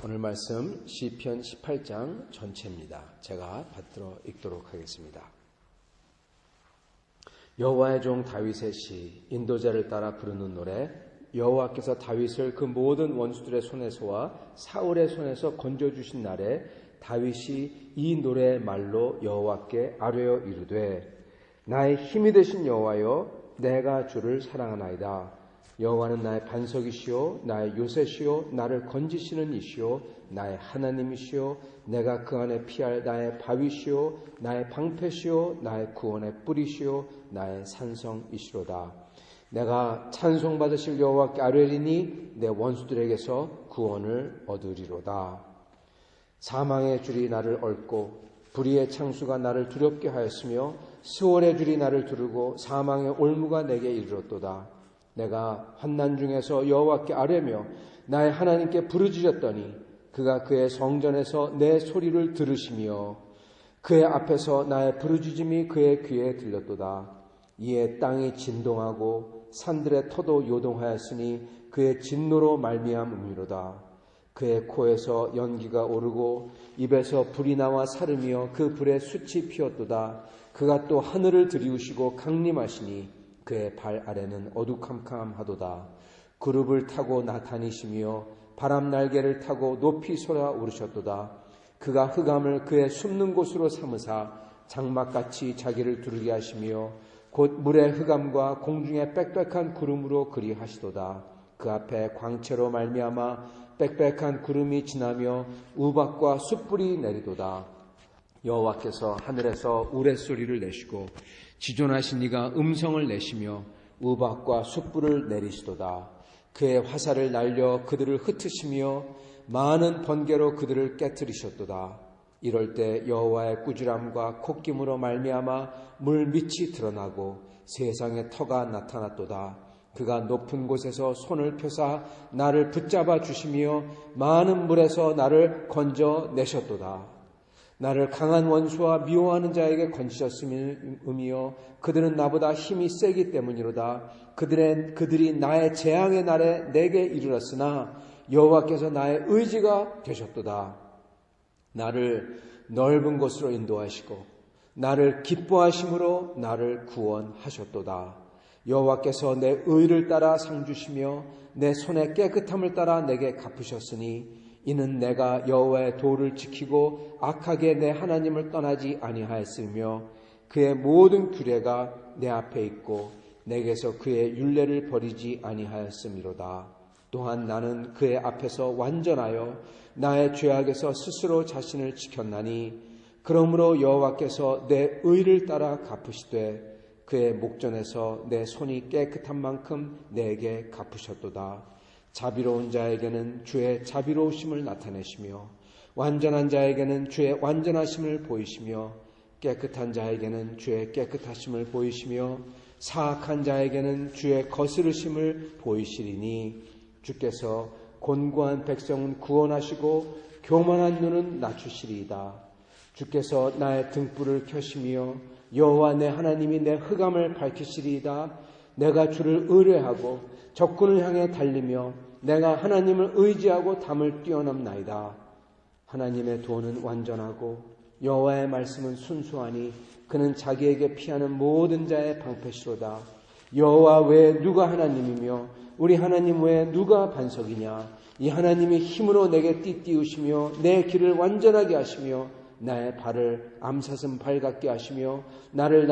오늘 말씀 시편 18장 전체입니다. 제가 받들어 읽도록 하겠습니다. 여호와의 종 다윗의 시, 인도자를 따라 부르는 노래. 여호와께서 다윗을 그 모든 원수들의 손에서와 사울의 손에서 건져주신 날에 다윗이 이 노래의 말로 여호와께 아뢰어 이르되, 나의 힘이 되신 여호와여, 내가 주를 사랑하나이다. 여호와는 나의 반석이시오, 나의 요새시오, 나를 건지시는 이시오, 나의 하나님이시오, 내가 그 안에 피할 나의 바위시오, 나의 방패시오, 나의 구원의 뿌리시오, 나의 산성이시로다. 내가 찬송받으실 여호와께 아뢰리니 내 원수들에게서 구원을 얻으리로다. 사망의 줄이 나를 얽고 불의의 창수가 나를 두렵게 하였으며 스월의 줄이 나를 두르고 사망의 올무가 내게 이르렀도다. 내가 환난 중에서 여호와께 아뢰며 나의 하나님께 부르짖었더니 그가 그의 성전에서 내 소리를 들으시며 그의 앞에서 나의 부르짖음이 그의 귀에 들렸도다. 이에 땅이 진동하고 산들의 터도 요동하였으니 그의 진노로 말미암음이로다. 그의 코에서 연기가 오르고 입에서 불이 나와 사르며 그 불에 숯이 피었도다. 그가 또 하늘을 들이우시고 강림하시니 그의 발 아래는 어두캄캄하도다. 그룹을 타고 나다니시며 바람 날개를 타고 높이 솟아오르셨도다. 그가 흑암을 그의 숨는 곳으로 삼으사 장막같이 자기를 두르게 하시며 곧 물의 흑암과 공중의 빽빽한 구름으로 그리하시도다. 그 앞에 광채로 말미암아 빽빽한 구름이 지나며 우박과 숯불이 내리도다. 여호와께서 하늘에서 우레소리를 내시고 지존하신 이가 음성을 내시며 우박과 숯불을 내리시도다. 그의 화살을 날려 그들을 흩으시며 많은 번개로 그들을 깨뜨리셨도다. 이럴 때 여호와의 꾸지람과 콧김으로 말미암아 물 밑이 드러나고 세상의 터가 나타났도다. 그가 높은 곳에서 손을 펴사 나를 붙잡아 주시며 많은 물에서 나를 건져내셨도다. 나를 강한 원수와 미워하는 자에게 건지셨음이며 그들은 나보다 힘이 세기 때문이로다. 그들이 나의 재앙의 날에 내게 이르렀으나 여호와께서 나의 의지가 되셨도다. 나를 넓은 곳으로 인도하시고 나를 기뻐하심으로 나를 구원하셨도다. 여호와께서 내 의를 따라 상 주시며 내 손의 깨끗함을 따라 내게 갚으셨으니 이는 내가 여호와의 도를 지키고 악하게 내 하나님을 떠나지 아니하였으며 그의 모든 규례가 내 앞에 있고 내게서 그의 율례를 버리지 아니하였음이로다. 또한 나는 그의 앞에서 완전하여 나의 죄악에서 스스로 자신을 지켰나니 그러므로 여호와께서 내 의를 따라 갚으시되 그의 목전에서 내 손이 깨끗한 만큼 내게 갚으셨도다. 자비로운 자에게는 주의 자비로우심을 나타내시며 완전한 자에게는 주의 완전하심을 보이시며 깨끗한 자에게는 주의 깨끗하심을 보이시며 사악한 자에게는 주의 거스르심을 보이시리니 주께서 곤고한 백성은 구원하시고 교만한 눈은 낮추시리이다. 주께서 나의 등불을 켜시며 여호와 내 하나님이 내 흑암을 밝히시리이다. 내가 주를 의뢰하고 적군을 향해 달리며 내가 하나님을 의지하고 담을 뛰어넘나이다. 하나님의 도는 완전하고 여호와의 말씀은 순수하니 그는 자기에게 피하는 모든 자의 방패시로다. 여호와 외에 누가 하나님이며 우리 하나님 외에 누가 반석이냐. 이 하나님이 힘으로 내게 띠띠우시며 내 길을 완전하게 하시며 나의 발을 암사슴 발 같게 하시며 나를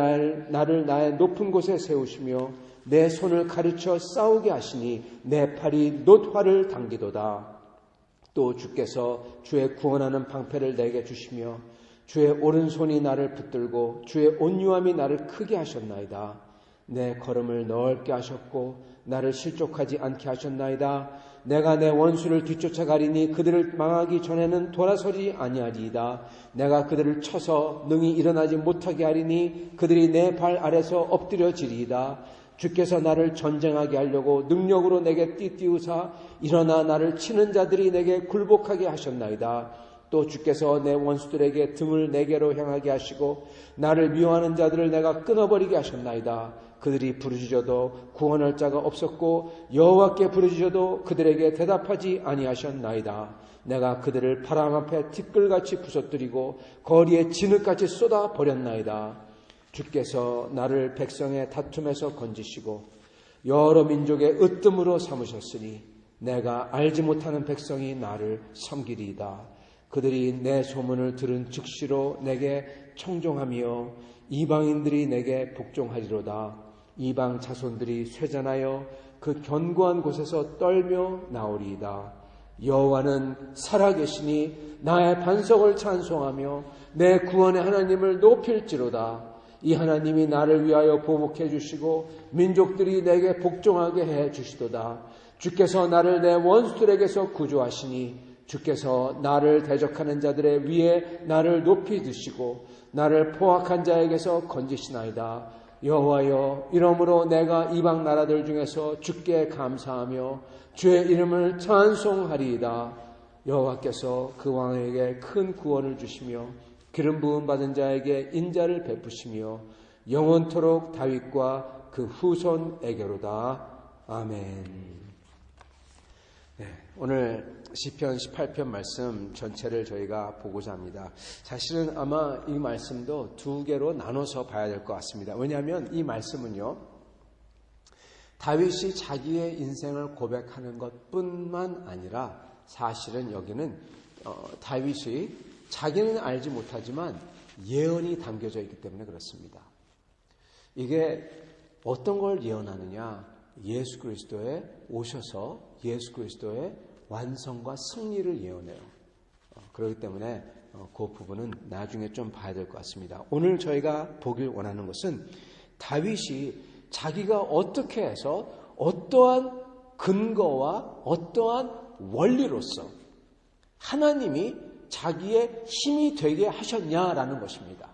나의 높은 곳에 세우시며 내 손을 가르쳐 싸우게 하시니 내 팔이 놋화를 당기도다. 또 주께서 주의 구원하는 방패를 내게 주시며 주의 오른손이 나를 붙들고 주의 온유함이 나를 크게 하셨나이다. 내 걸음을 넓게 하셨고 나를 실족하지 않게 하셨나이다. 내가 내 원수를 뒤쫓아가리니 그들을 망하기 전에는 돌아서지 아니하리이다. 내가 그들을 쳐서 능히 일어나지 못하게 하리니 그들이 내 발 아래서 엎드려지리이다. 주께서 나를 전쟁하게 하려고 능력으로 내게 띠띠우사 일어나 나를 치는 자들이 내게 굴복하게 하셨나이다. 또 주께서 내 원수들에게 등을 내게로 향하게 하시고 나를 미워하는 자들을 내가 끊어버리게 하셨나이다. 그들이 부르짖어도 구원할 자가 없었고 여호와께 부르짖어도 그들에게 대답하지 아니하셨나이다. 내가 그들을 바람 앞에 티끌같이 부서뜨리고 거리에 진흙같이 쏟아 버렸나이다. 주께서 나를 백성의 다툼에서 건지시고 여러 민족의 으뜸으로 삼으셨으니 내가 알지 못하는 백성이 나를 섬기리이다. 그들이 내 소문을 들은 즉시로 내게 청종하며 이방인들이 내게 복종하리로다. 이방 자손들이 쇠잔하여 그 견고한 곳에서 떨며 나오리이다. 여호와는 살아계시니 나의 반석을 찬송하며 내 구원의 하나님을 높일지로다. 이 하나님이 나를 위하여 보복해 주시고 민족들이 내게 복종하게 해 주시도다. 주께서 나를 내 원수들에게서 구조하시니 주께서 나를 대적하는 자들의 위에 나를 높이 드시고 나를 포악한 자에게서 건지시나이다. 여호와여, 이러므로 내가 이방 나라들 중에서 주께 감사하며 주의 이름을 찬송하리이다. 여호와께서 그 왕에게 큰 구원을 주시며 기름 부음 받은 자에게 인자를 베푸시며 영원토록 다윗과 그 후손에게로다. 아멘. 네, 오늘 시편 18편 말씀 전체를 저희가 보고자 합니다. 사실은 아마 이 말씀도 두 개로 나눠서 봐야 될 것 같습니다. 왜냐하면 이 말씀은요, 다윗이 자기의 인생을 고백하는 것뿐만 아니라 사실은 여기는 다윗이 자기는 알지 못하지만 예언이 담겨져 있기 때문에 그렇습니다. 이게 어떤 걸 예언하느냐? 예수 그리스도에 오셔서 예수 그리스도의 완성과 승리를 예언해요. 그렇기 때문에 그 부분은 나중에 좀 봐야 될 것 같습니다. 오늘 저희가 보길 원하는 것은 다윗이 자기가 어떻게 해서 어떠한 근거와 어떠한 원리로서 하나님이 자기의 힘이 되게 하셨냐라는 것입니다.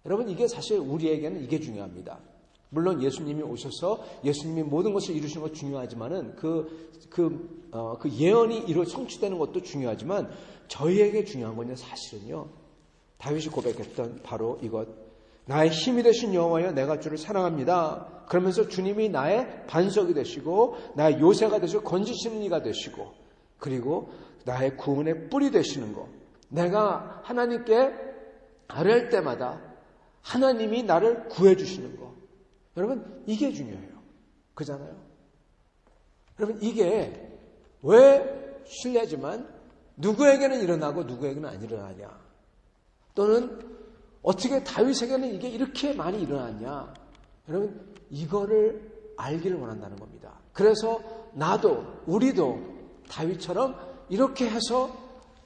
여러분, 이게 사실 우리에게는 이게 중요합니다. 물론 예수님이 오셔서 예수님이 모든 것을 이루시는 것도 중요하지만은 그 예언이 성취되는 것도 중요하지만 저희에게 중요한 건요, 사실은요, 다윗이 고백했던 바로 이것, 나의 힘이 되신 여호와여, 내가 주를 사랑합니다. 그러면서 주님이 나의 반석이 되시고 나의 요새가 되시고 건지시는 이가 되시고 그리고 나의 구원의 뿔이 되시는 것, 내가 하나님께 아뢰할 때마다 하나님이 나를 구해주시는 거. 여러분, 이게 중요해요. 그잖아요. 여러분, 이게 왜 실례지만 누구에게는 일어나고 누구에게는 안 일어나냐. 또는 어떻게 다윗에게는 이게 이렇게 많이 일어났냐. 여러분, 이거를 알기를 원한다는 겁니다. 그래서 나도, 우리도 다윗처럼 이렇게 해서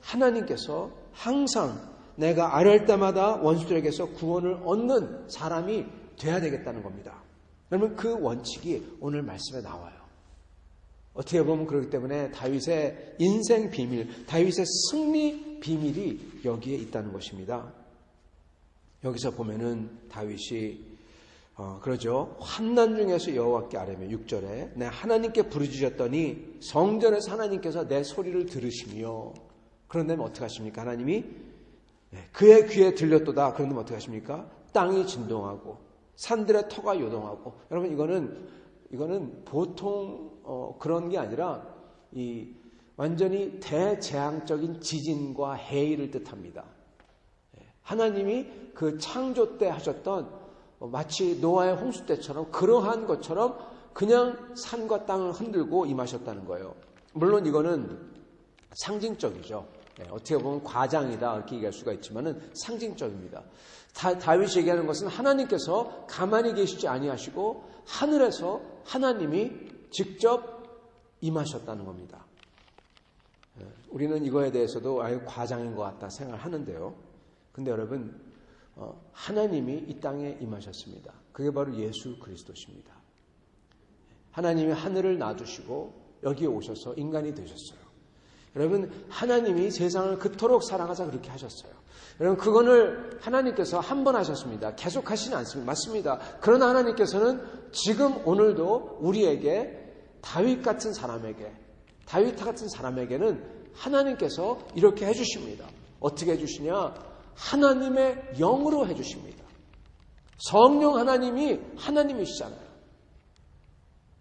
하나님께서 항상 내가 아뢰할 때마다 원수들에게서 구원을 얻는 사람이 돼야 되겠다는 겁니다. 여러분, 그 원칙이 오늘 말씀에 나와요. 어떻게 보면 그렇기 때문에 다윗의 인생 비밀, 다윗의 승리 비밀이 여기에 있다는 것입니다. 여기서 보면은 다윗이 그러죠. 환난 중에서 여호와께 아뢰며 6절에 내 하나님께 부르짖었더니 성전에서 하나님께서 내 소리를 들으시며 그런다면 어떻게 하십니까? 하나님이 그의 귀에 들렸도다. 그런다면 어떻게 하십니까? 땅이 진동하고 산들의 터가 요동하고. 여러분, 이거는 보통 그런 게 아니라 이 완전히 대재앙적인 지진과 해일을 뜻합니다. 하나님이 그 창조 때 하셨던 마치 노아의 홍수 때처럼 그러한 것처럼 그냥 산과 땅을 흔들고 임하셨다는 거예요. 물론 이거는 상징적이죠. 어떻게 보면 과장이다 이렇게 얘기할 수가 있지만은 상징적입니다. 다윗이 얘기하는 것은 하나님께서 가만히 계시지 아니하시고 하늘에서 하나님이 직접 임하셨다는 겁니다. 우리는 이거에 대해서도 아유 과장인 것 같다 생각을 하는데요. 근데 여러분, 하나님이 이 땅에 임하셨습니다. 그게 바로 예수 그리스도십니다. 하나님이 하늘을 놔두시고 여기에 오셔서 인간이 되셨어요. 여러분, 하나님이 세상을 그토록 사랑하사 그렇게 하셨어요. 여러분, 그거를 하나님께서 한 번 하셨습니다. 계속 하시지 않습니다. 맞습니다. 그러나 하나님께서는 지금 오늘도 우리에게 다윗 같은 사람에게는 하나님께서 이렇게 해주십니다. 어떻게 해주시냐? 하나님의 영으로 해주십니다. 성령 하나님이 하나님이시잖아요.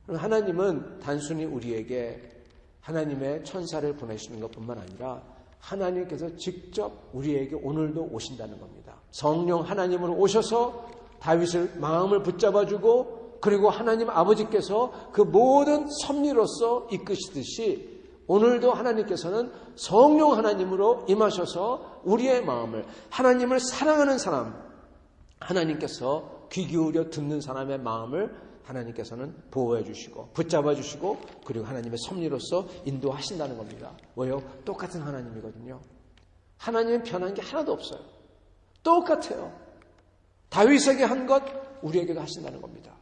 하나님은 단순히 우리에게 하나님의 천사를 보내시는 것뿐만 아니라 하나님께서 직접 우리에게 오늘도 오신다는 겁니다. 성령 하나님으로 오셔서 다윗을 마음을 붙잡아주고 그리고 하나님 아버지께서 그 모든 섭리로서 이끄시듯이 오늘도 하나님께서는 성령 하나님으로 임하셔서 우리의 마음을, 하나님을 사랑하는 사람, 하나님께서 귀 기울여 듣는 사람의 마음을 하나님께서는 보호해 주시고 붙잡아 주시고 그리고 하나님의 섭리로서 인도하신다는 겁니다. 왜요? 똑같은 하나님이거든요. 하나님은 변한 게 하나도 없어요. 똑같아요. 다윗에게 한 것 우리에게도 하신다는 겁니다.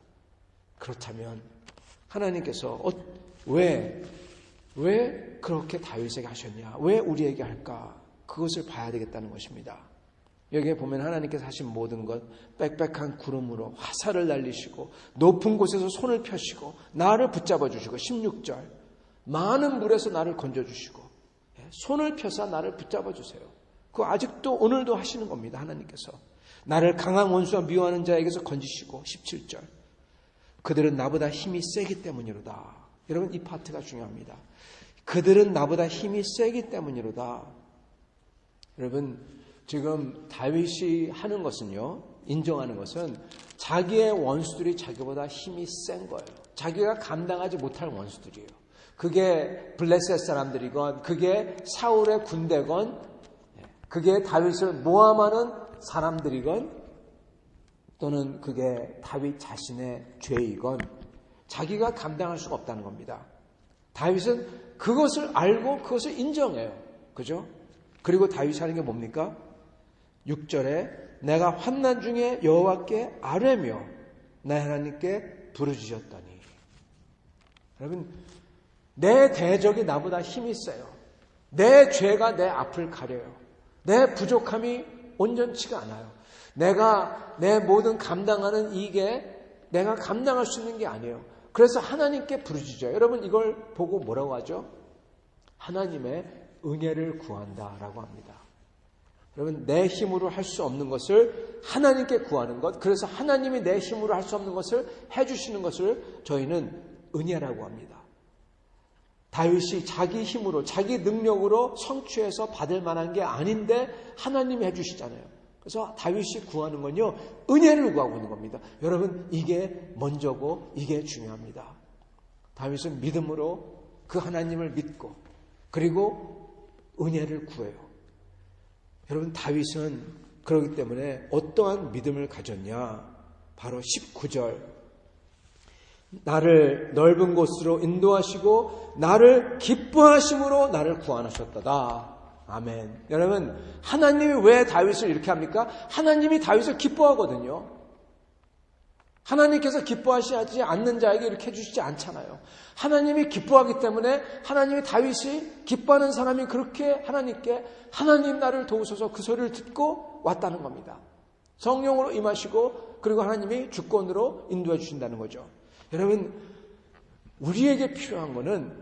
그렇다면 하나님께서 왜 그렇게 다윗에게 하셨냐? 왜 우리에게 할까? 그것을 봐야 되겠다는 것입니다. 여기에 보면 하나님께서 하신 모든 것, 빽빽한 구름으로 화살을 날리시고 높은 곳에서 손을 펴시고 나를 붙잡아 주시고 16절 많은 물에서 나를 건져주시고 손을 펴서 나를 붙잡아 주세요. 그거 아직도 오늘도 하시는 겁니다. 하나님께서 나를 강한 원수와 미워하는 자에게서 건지시고 17절 그들은 나보다 힘이 세기 때문이로다. 여러분, 이 파트가 중요합니다. 그들은 나보다 힘이 세기 때문이로다. 여러분, 지금 다윗이 하는 것은요, 인정하는 것은 자기의 원수들이 자기보다 힘이 센 거예요. 자기가 감당하지 못할 원수들이에요. 그게 블레셋 사람들이건 그게 사울의 군대건 그게 다윗을 모함하는 사람들이건 또는 그게 다윗 자신의 죄이건 자기가 감당할 수가 없다는 겁니다. 다윗은 그것을 알고 그것을 인정해요. 그죠? 그리고 다윗이 하는 게 뭡니까? 6절에 내가 환난 중에 여호와께 아뢰며 내 하나님께 부르짖었더니. 여러분, 내 대적이 나보다 힘이 세요. 내 죄가 내 앞을 가려요. 내 부족함이 온전치가 않아요. 내가 내 모든 감당하는 이게 내가 감당할 수 있는 게 아니에요. 그래서 하나님께 부르짖어요. 여러분, 이걸 보고 뭐라고 하죠? 하나님의 은혜를 구한다라고 합니다. 여러분, 내 힘으로 할 수 없는 것을 하나님께 구하는 것, 그래서 하나님이 내 힘으로 할 수 없는 것을 해주시는 것을 저희는 은혜라고 합니다. 다윗이 자기 힘으로, 자기 능력으로 성취해서 받을 만한 게 아닌데 하나님이 해주시잖아요. 그래서 다윗이 구하는 건요, 은혜를 구하고 있는 겁니다. 여러분, 이게 먼저고 이게 중요합니다. 다윗은 믿음으로 그 하나님을 믿고 그리고 은혜를 구해요. 여러분, 다윗은 그렇기 때문에 어떠한 믿음을 가졌냐? 바로 19절. 나를 넓은 곳으로 인도하시고 나를 기뻐하심으로 나를 구원하셨도다. 아멘. 여러분, 하나님이 왜 다윗을 이렇게 합니까? 하나님이 다윗을 기뻐하거든요. 하나님께서 기뻐하시지 않는 자에게 이렇게 해주시지 않잖아요. 하나님이 기뻐하기 때문에 하나님이 다윗이 기뻐하는 사람이 그렇게 하나님께 하나님 나를 도우소서 그 소리를 듣고 왔다는 겁니다. 성령으로 임하시고 그리고 하나님이 주권으로 인도해 주신다는 거죠. 여러분, 우리에게 필요한 거는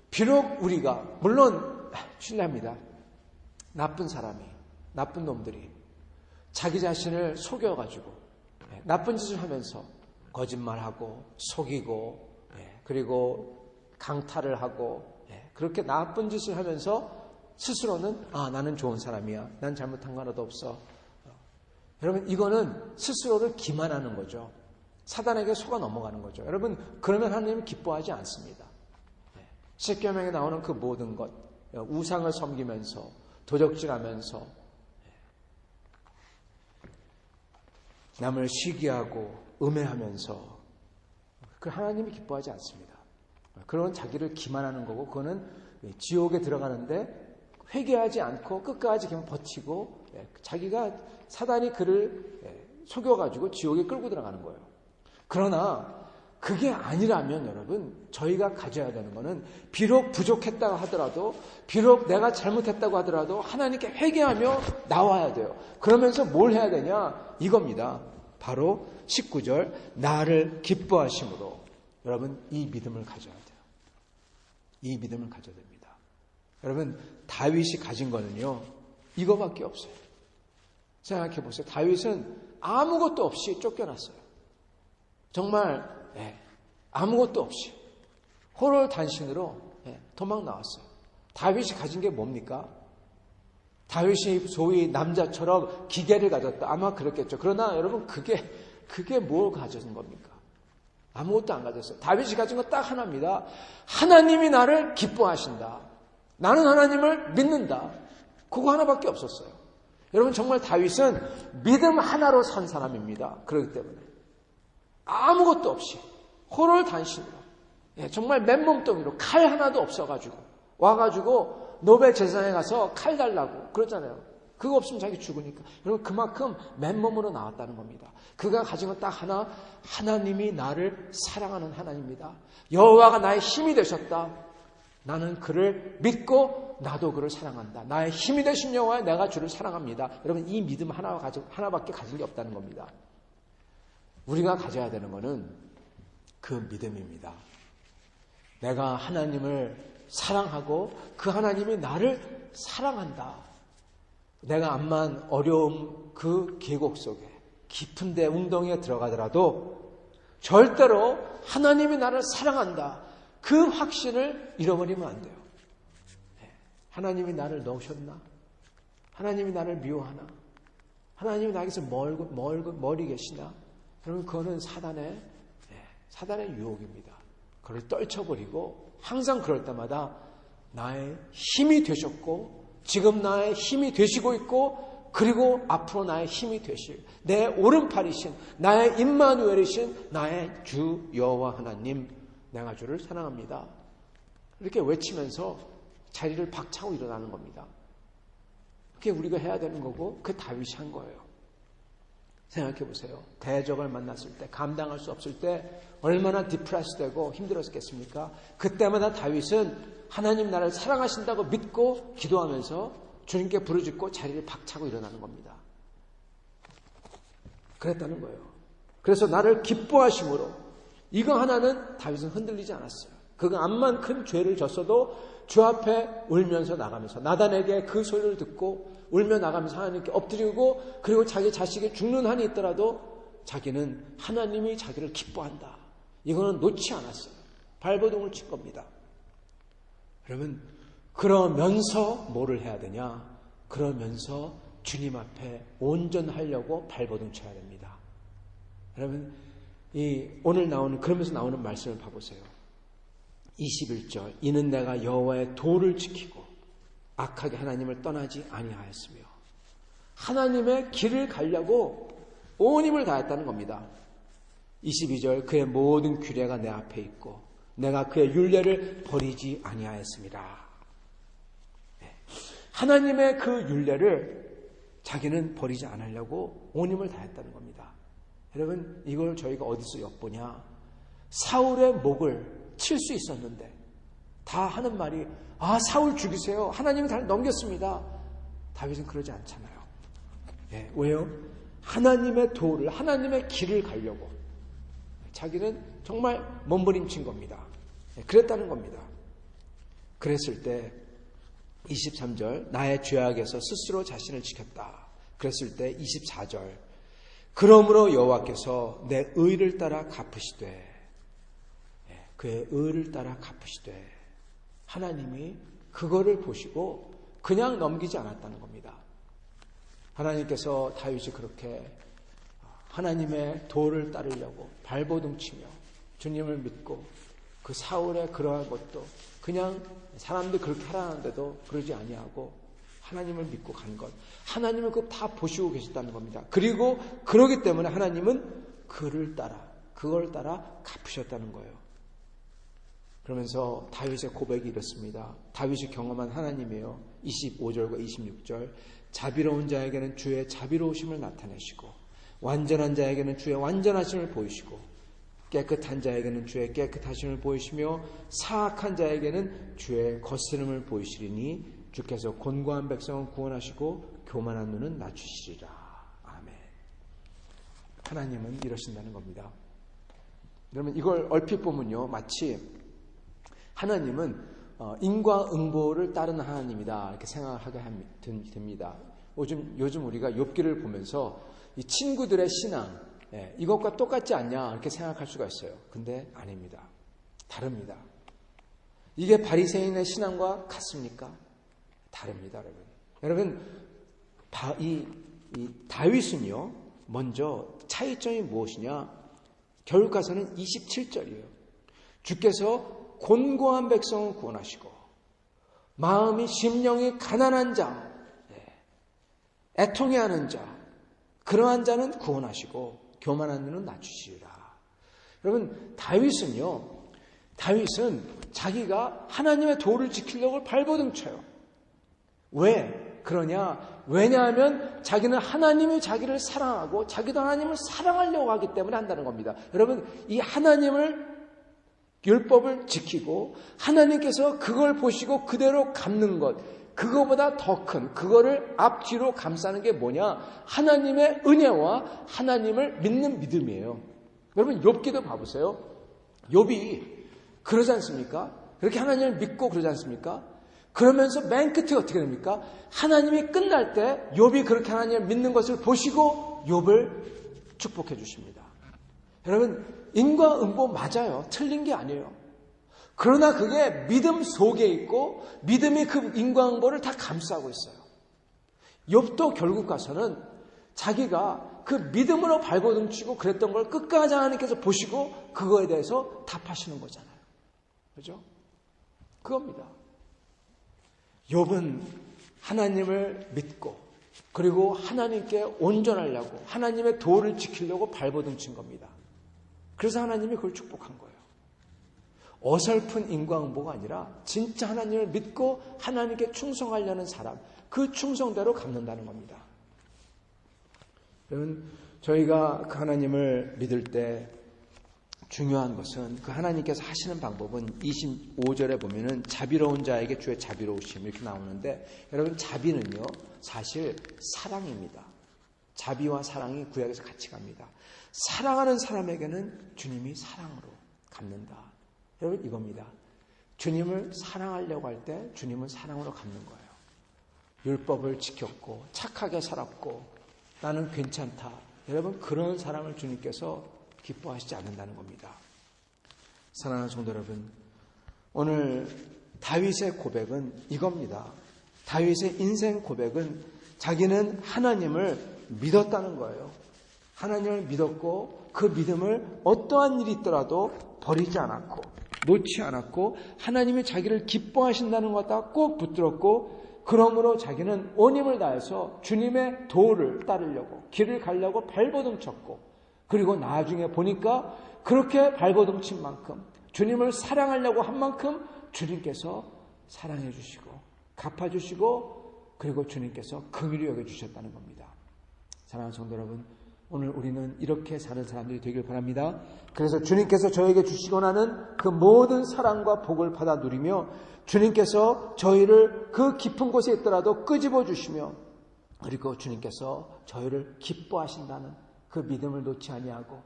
비록 우리가 물론 신뢰합니다. 나쁜 사람이, 나쁜 놈들이 자기 자신을 속여가지고 나쁜 짓을 하면서 거짓말하고 속이고 그리고 강탈을 하고 그렇게 나쁜 짓을 하면서 스스로는 나는 좋은 사람이야. 난 잘못한 거 하나도 없어. 여러분, 이거는 스스로를 기만하는 거죠. 사단에게 속아 넘어가는 거죠. 여러분, 그러면 하나님은 기뻐하지 않습니다. 십계명에 나오는 그 모든 것, 우상을 섬기면서 도적질하면서 남을 시기하고 음해하면서 그 하나님이 기뻐하지 않습니다. 그런 자기를 기만하는 거고 그거는 지옥에 들어가는데 회개하지 않고 끝까지 그냥 버티고 자기가 사단이 그를 속여가지고 지옥에 끌고 들어가는 거예요. 그러나 그게 아니라면 여러분, 저희가 가져야 되는 거는 비록 부족했다고 하더라도 비록 내가 잘못했다고 하더라도 하나님께 회개하며 나와야 돼요. 그러면서 뭘 해야 되냐? 이겁니다. 바로 19절 나를 기뻐하심으로. 여러분, 이 믿음을 가져야 돼요. 이 믿음을 가져야 됩니다. 여러분, 다윗이 가진 거는요, 이거밖에 없어요. 생각해 보세요. 다윗은 아무것도 없이 쫓겨났어요. 정말 아무것도 없이 호롤단신으로 도망 나왔어요. 다윗이 가진 게 뭡니까? 다윗이 소위 남자처럼 기계를 가졌다. 아마 그렇겠죠. 그러나 여러분, 그게 뭘 가진 겁니까? 아무것도 안 가졌어요. 다윗이 가진 건 딱 하나입니다. 하나님이 나를 기뻐하신다. 나는 하나님을 믿는다. 그거 하나밖에 없었어요. 여러분, 정말 다윗은 믿음 하나로 산 사람입니다. 그렇기 때문에 아무것도 없이 호롤단신으로 정말 맨몸뚱이로 칼 하나도 없어가지고 와가지고 노베 제사장에 가서 칼 달라고 그러잖아요. 그거 없으면 자기 죽으니까. 여러분, 그만큼 맨몸으로 나왔다는 겁니다. 그가 가진 건 딱 하나, 하나님이 나를 사랑하는 하나님입니다. 여호와가 나의 힘이 되셨다. 나는 그를 믿고 나도 그를 사랑한다. 나의 힘이 되신 여호와, 내가 주를 사랑합니다. 여러분, 이 믿음 하나밖에 가진 게 없다는 겁니다. 우리가 가져야 되는 것은 그 믿음입니다. 내가 하나님을 사랑하고 그 하나님이 나를 사랑한다. 내가 암만 어려움 그 계곡 속에 깊은 데 웅덩이에 들어가더라도 절대로 하나님이 나를 사랑한다. 그 확신을 잃어버리면 안 돼요. 하나님이 나를 넣으셨나? 하나님이 나를 미워하나? 하나님이 나에게서 멀리 계시나? 여러분, 그거는 사단의 유혹입니다. 그걸 떨쳐버리고 항상 그럴 때마다 나의 힘이 되셨고 지금 나의 힘이 되시고 있고 그리고 앞으로 나의 힘이 되실 내 오른팔이신 나의 임마누엘이신 나의 주 여호와 하나님, 내가 주를 사랑합니다. 이렇게 외치면서 자리를 박차고 일어나는 겁니다. 그게 우리가 해야 되는 거고 그 다윗이 한 거예요. 생각해 보세요. 대적을 만났을 때, 감당할 수 없을 때 얼마나 디프레스되고 힘들었겠습니까? 그때마다 다윗은 하나님 나를 사랑하신다고 믿고 기도하면서 주님께 부르짖고 자리를 박차고 일어나는 겁니다. 그랬다는 거예요. 그래서 나를 기뻐하심으로, 이거 하나는 다윗은 흔들리지 않았어요. 그가 암만 큰 죄를 졌어도 주 앞에 울면서 나가면서 나단에게 그 소리를 듣고 울며 나가면서 하나님께 엎드리고 그리고 자기 자식이 죽는 한이 있더라도 자기는 하나님이 자기를 기뻐한다. 이거는 놓지 않았어요. 발버둥을 친 겁니다. 여러분, 그러면서 뭐를 해야 되냐? 그러면서 주님 앞에 온전하려고 발버둥 쳐야 됩니다. 여러분, 오늘 그러면서 나오는 말씀을 봐보세요. 21절, 이는 내가 여호와의 도를 지키고 악하게 하나님을 떠나지 아니하였으며, 하나님의 길을 가려고 온 힘을 다했다는 겁니다. 22절, 그의 모든 규례가 내 앞에 있고 내가 그의 율례를 버리지 아니하였습니다. 하나님의 그 율례를 자기는 버리지 않으려고 온 힘을 다했다는 겁니다. 여러분, 이걸 저희가 어디서 엿보냐? 사울의 목을 칠 수 있었는데 다 하는 말이 사울 죽이세요. 하나님은 다 넘겼습니다. 다윗은 그러지 않잖아요. 왜요? 하나님의 도를, 하나님의 길을 가려고 자기는 정말 몸부림친 겁니다. 그랬다는 겁니다. 그랬을 때 23절, 나의 죄악에서 스스로 자신을 지켰다. 그랬을 때 24절, 그러므로 여호와께서 내 의를 따라 갚으시되, 그의 의를 따라 갚으시되, 하나님이 그거를 보시고 그냥 넘기지 않았다는 겁니다. 하나님께서 다윗이 그렇게 하나님의 도를 따르려고 발버둥 치며 주님을 믿고 그 사울의 그러한 것도 그냥 사람들 그렇게 하라는데도 그러지 아니하고 하나님을 믿고 간 것, 하나님은 그거 다 보시고 계셨다는 겁니다. 그리고 그러기 때문에 하나님은 그걸 따라 갚으셨다는 거예요. 그러면서 다윗의 고백이 이렇습니다. 다윗이 경험한 하나님이에요. 25절과 26절, 자비로운 자에게는 주의 자비로우심을 나타내시고 완전한 자에게는 주의 완전하심을 보이시고 깨끗한 자에게는 주의 깨끗하심을 보이시며 사악한 자에게는 주의 거스름을 보이시리니 주께서 곤고한 백성은 구원하시고 교만한 눈은 낮추시리라. 아멘. 하나님은 이러신다는 겁니다. 여러분, 이걸 얼핏 보면요, 마치 하나님은 인과응보를 따르는 하나님이다 이렇게 생각하게 됩니다. 요즘 우리가 욥기를 보면서 이 친구들의 신앙, 이것과 똑같지 않냐 이렇게 생각할 수가 있어요. 근데 아닙니다. 다릅니다. 이게 바리새인의 신앙과 같습니까? 다릅니다, 여러분. 이 다윗은요, 먼저 차이점이 무엇이냐? 결국 가서는 27절이에요. 주께서 곤고한 백성을 구원하시고 마음이 심령이 가난한 자, 애통해하는 자, 그러한 자는 구원하시고 교만한 눈은 낮추시리라. 여러분, 다윗은 자기가 하나님의 도를 지키려고 발버둥 쳐요. 왜 그러냐? 왜냐하면 자기는 하나님이 자기를 사랑하고 자기도 하나님을 사랑하려고 하기 때문에 한다는 겁니다. 여러분, 이 하나님을 율법을 지키고 하나님께서 그걸 보시고 그대로 갚는 것, 그거보다 더 큰, 그거를 앞뒤로 감싸는 게 뭐냐? 하나님의 은혜와 하나님을 믿는 믿음이에요. 여러분, 욥기도 봐보세요. 욥이 그러지 않습니까? 그렇게 하나님을 믿고 그러지 않습니까? 그러면서 맨 끝에 어떻게 됩니까? 하나님이 끝날 때 욥이 그렇게 하나님을 믿는 것을 보시고 욥을 축복해 주십니다. 여러분, 인과응보 맞아요. 틀린 게 아니에요. 그러나 그게 믿음 속에 있고 믿음이 그 인과응보를 다 감싸고 있어요. 욥도 결국 가서는 자기가 그 믿음으로 발버둥 치고 그랬던 걸 끝까지 하나님께서 보시고 그거에 대해서 답하시는 거잖아요. 그렇죠? 그겁니다. 욥은 하나님을 믿고 그리고 하나님께 온전하려고 하나님의 도를 지키려고 발버둥 친 겁니다. 그래서 하나님이 그걸 축복한 거예요. 어설픈 인과응보가 아니라 진짜 하나님을 믿고 하나님께 충성하려는 사람, 그 충성대로 갚는다는 겁니다. 여러분, 저희가 그 하나님을 믿을 때 중요한 것은 그 하나님께서 하시는 방법은 25절에 보면은 자비로운 자에게 주의 자비로우심 이렇게 나오는데, 여러분, 자비는요 사실 사랑입니다. 자비와 사랑이 구약에서 같이 갑니다. 사랑하는 사람에게는 주님이 사랑으로 갚는다. 여러분, 이겁니다. 주님을 사랑하려고 할 때 주님은 사랑으로 갚는 거예요. 율법을 지켰고 착하게 살았고 나는 괜찮다. 여러분, 그런 사람을 주님께서 기뻐하시지 않는다는 겁니다. 사랑하는 성도 여러분, 오늘 다윗의 고백은 이겁니다. 다윗의 인생 고백은 자기는 하나님을 믿었다는 거예요. 하나님을 믿었고 그 믿음을 어떠한 일이 있더라도 버리지 않았고 놓지 않았고 하나님이 자기를 기뻐하신다는 것 갖다 꼭 붙들었고 그러므로 자기는 온 힘을 다해서 주님의 도를 따르려고 길을 가려고 발버둥 쳤고 그리고 나중에 보니까 그렇게 발버둥 친 만큼 주님을 사랑하려고 한 만큼 주님께서 사랑해 주시고 갚아주시고 그리고 주님께서 긍휼히 여겨주셨다는 겁니다. 사랑하는 성도 여러분, 오늘 우리는 이렇게 사는 사람들이 되길 바랍니다. 그래서 주님께서 저에게 주시곤 하는 그 모든 사랑과 복을 받아 누리며 주님께서 저희를 그 깊은 곳에 있더라도 끄집어 주시며 그리고 주님께서 저희를 기뻐하신다는 그 믿음을 놓지 아니하고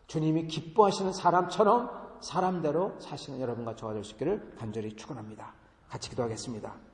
주님이 기뻐하시는 사람처럼 사람대로 사시는 여러분과 저와 될 수 있기를 간절히 축원합니다. 같이 기도하겠습니다.